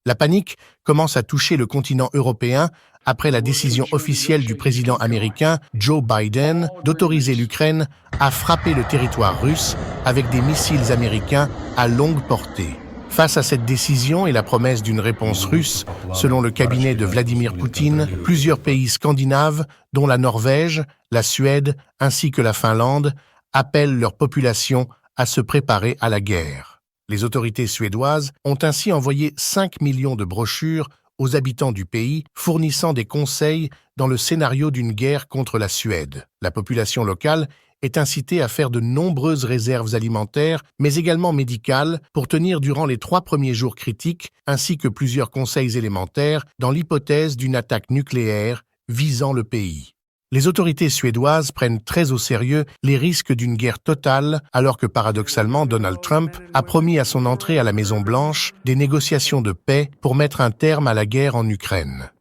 La panique commence à toucher le continent européen après la décision officielle du président américain Joe Biden d'autoriser l'Ukraine à frapper le territoire russe avec des missiles américains à longue portée. Face à cette décision et la promesse d'une réponse russe, selon le cabinet de Vladimir Poutine, plusieurs pays scandinaves, dont la Norvège, la Suède ainsi que la Finlande, appellent leur population à se préparer à la guerre. Les autorités suédoises ont ainsi envoyé 5 millions de brochures aux habitants du pays, fournissant des conseils dans le scénario d'une guerre contre la Suède. La population locale est incitée à faire de nombreuses réserves alimentaires, mais également médicales, pour tenir durant les 3 premiers jours critiques, ainsi que plusieurs conseils élémentaires dans l'hypothèse d'une attaque nucléaire visant le pays. Les autorités suédoises prennent très au sérieux les risques d'une guerre totale, alors que paradoxalement Donald Trump a promis à son entrée à la Maison-Blanche des négociations de paix pour mettre un terme à la guerre en Ukraine.